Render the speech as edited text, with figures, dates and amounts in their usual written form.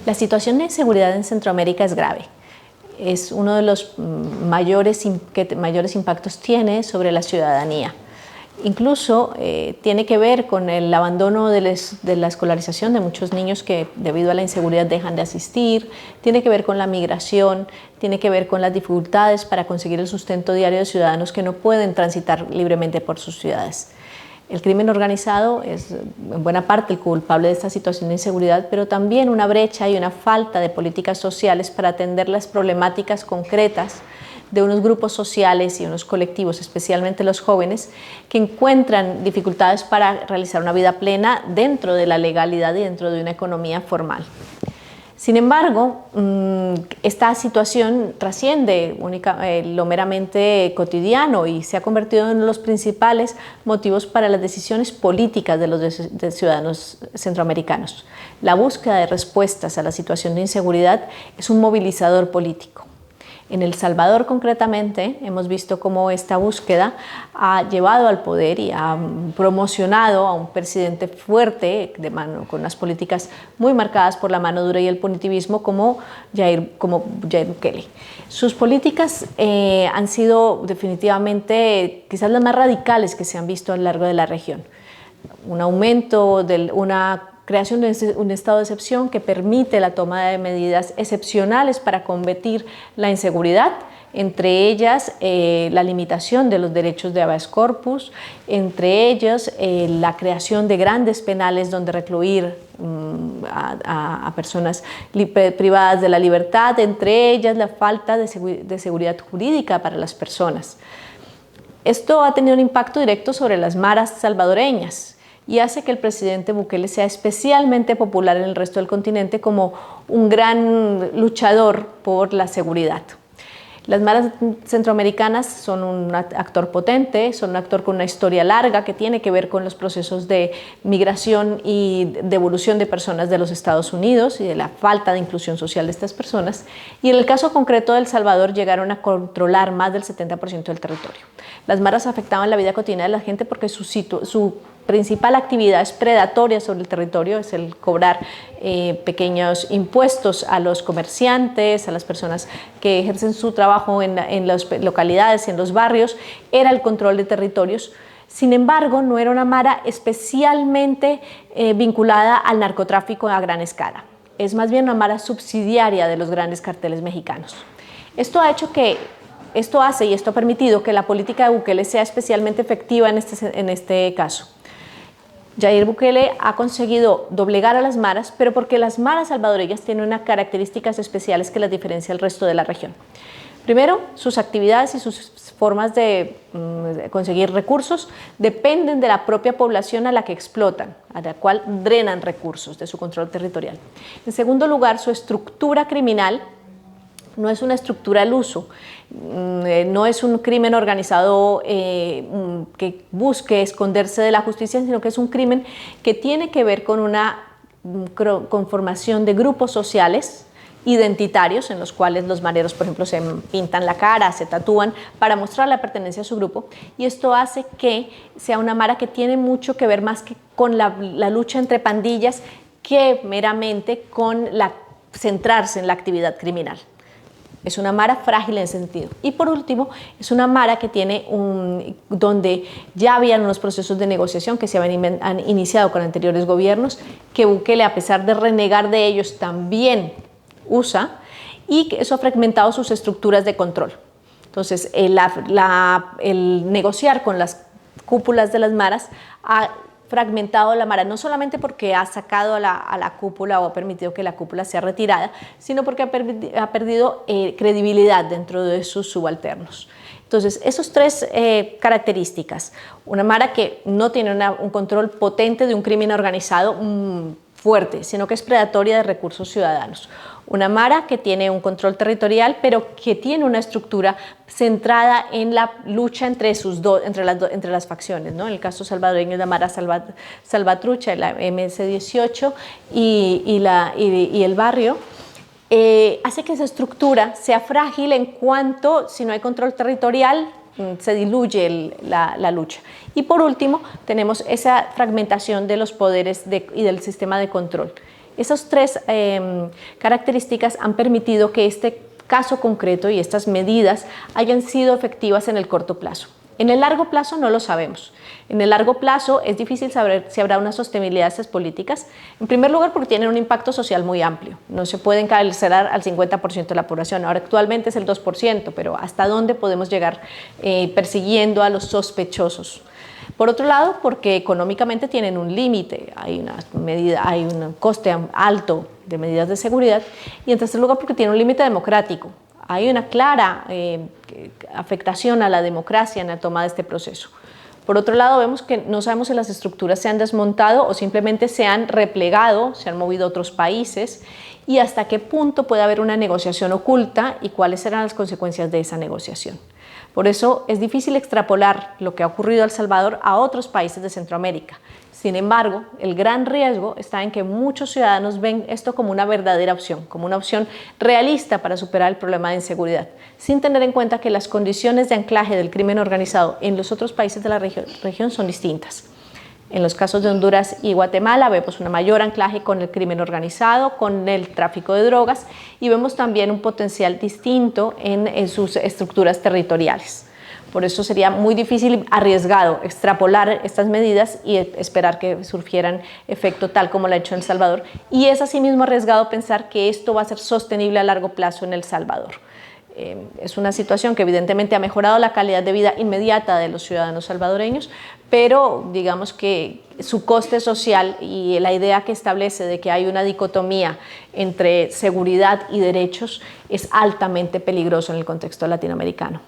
La situación de inseguridad en Centroamérica es grave. Es uno de los mayores impactos tiene sobre la ciudadanía. Incluso tiene que ver con el abandono de la escolarización de muchos niños que debido a la inseguridad dejan de asistir, tiene que ver con la migración, tiene que ver con las dificultades para conseguir el sustento diario de ciudadanos que no pueden transitar libremente por sus ciudades. El crimen organizado es en buena parte el culpable de esta situación de inseguridad, pero también una brecha y una falta de políticas sociales para atender las problemáticas concretas de unos grupos sociales y unos colectivos, especialmente los jóvenes, que encuentran dificultades para realizar una vida plena dentro de la legalidad y dentro de una economía formal. Sin embargo, esta situación trasciende lo meramente cotidiano y se ha convertido en uno de los principales motivos para las decisiones políticas de los ciudadanos centroamericanos. La búsqueda de respuestas a la situación de inseguridad es un movilizador político. En El Salvador, concretamente, hemos visto cómo esta búsqueda ha llevado al poder y ha promocionado a un presidente fuerte, con unas políticas muy marcadas por la mano dura y el punitivismo, como Jair Bukele. Sus políticas han sido definitivamente quizás las más radicales que se han visto a lo largo de la región. Un aumento de una creación de un estado de excepción que permite la toma de medidas excepcionales para combatir la inseguridad, entre ellas la limitación de los derechos de habeas corpus, entre ellas la creación de grandes penales donde recluir a personas privadas de la libertad, entre ellas la falta de seguridad jurídica para las personas. Esto ha tenido un impacto directo sobre las maras salvadoreñas y hace que el presidente Bukele sea especialmente popular en el resto del continente como un gran luchador por la seguridad. Las maras centroamericanas son un actor potente, son un actor con una historia larga que tiene que ver con los procesos de migración y devolución de personas de los Estados Unidos y de la falta de inclusión social de estas personas. Y en el caso concreto de El Salvador llegaron a controlar más del 70% del territorio. Las maras afectaban la vida cotidiana de la gente porque su principal actividad es predatoria sobre el territorio, es el cobrar pequeños impuestos a los comerciantes, a las personas que ejercen su trabajo en las localidades, en los barrios, era el control de territorios. Sin embargo, no era una mara especialmente vinculada al narcotráfico a gran escala. Es más bien una mara subsidiaria de los grandes carteles mexicanos. Esto ha permitido que la política de Bukele sea especialmente efectiva en este caso. Jair Bukele ha conseguido doblegar a las maras, pero porque las maras salvadoreñas tienen unas características especiales que las diferencia del resto de la región. Primero, sus actividades y sus formas de conseguir recursos dependen de la propia población a la que explotan, a la cual drenan recursos de su control territorial. En segundo lugar, su estructura criminal no es una estructura al uso, no es un crimen organizado que busque esconderse de la justicia, sino que es un crimen que tiene que ver con una conformación de grupos sociales identitarios en los cuales los mareros, por ejemplo, se pintan la cara, se tatúan para mostrar la pertenencia a su grupo, y esto hace que sea una mara que tiene mucho que ver más que con la lucha entre pandillas que meramente con centrarse en la actividad criminal. Es una mara frágil en ese sentido. Y por último, es una mara que tiene donde ya habían unos procesos de negociación que se han iniciado con anteriores gobiernos, que Bukele, a pesar de renegar de ellos, también usa, y que eso ha fragmentado sus estructuras de control. Entonces, el negociar con las cúpulas de las maras ha fragmentado la mara, no solamente porque ha sacado a la cúpula o ha permitido que la cúpula sea retirada, sino porque ha perdido credibilidad dentro de sus subalternos. Entonces, esas tres características, una mara que no tiene un control potente de un crimen organizado fuerte, sino que es predatoria de recursos ciudadanos. Una mara que tiene un control territorial, pero que tiene una estructura centrada en la lucha entre las facciones, ¿no? En el caso salvadoreño es la mara Salvatrucha, la MS-18 y el barrio. Hace que esa estructura sea frágil en cuanto, si no hay control territorial, se diluye la lucha. Y por último, tenemos esa fragmentación de los poderes y del sistema de control. Esas tres características han permitido que este caso concreto y estas medidas hayan sido efectivas en el corto plazo. En el largo plazo no lo sabemos. En el largo plazo es difícil saber si habrá una sostenibilidad de estas políticas. En primer lugar, porque tienen un impacto social muy amplio. No se puede encarcelar al 50% de la población. Ahora actualmente es el 2%, pero ¿hasta dónde podemos llegar persiguiendo a los sospechosos? Por otro lado, porque económicamente tienen un límite, hay un coste alto de medidas de seguridad. Y en tercer lugar, porque tienen un límite democrático. Hay una clara afectación a la democracia en la toma de este proceso. Por otro lado, vemos que no sabemos si las estructuras se han desmontado o simplemente se han replegado, se han movido a otros países, y hasta qué punto puede haber una negociación oculta y cuáles serán las consecuencias de esa negociación. Por eso es difícil extrapolar lo que ha ocurrido en El Salvador a otros países de Centroamérica. Sin embargo, el gran riesgo está en que muchos ciudadanos ven esto como una verdadera opción, como una opción realista para superar el problema de inseguridad, sin tener en cuenta que las condiciones de anclaje del crimen organizado en los otros países de la región son distintas. En los casos de Honduras y Guatemala vemos un mayor anclaje con el crimen organizado, con el tráfico de drogas, y vemos también un potencial distinto en sus estructuras territoriales. Por eso sería muy difícil, arriesgado, extrapolar estas medidas y esperar que surgieran efecto tal como lo ha hecho en El Salvador. Y es asimismo arriesgado pensar que esto va a ser sostenible a largo plazo en El Salvador. Es una situación que evidentemente ha mejorado la calidad de vida inmediata de los ciudadanos salvadoreños, pero digamos que su coste social y la idea que establece de que hay una dicotomía entre seguridad y derechos es altamente peligroso en el contexto latinoamericano.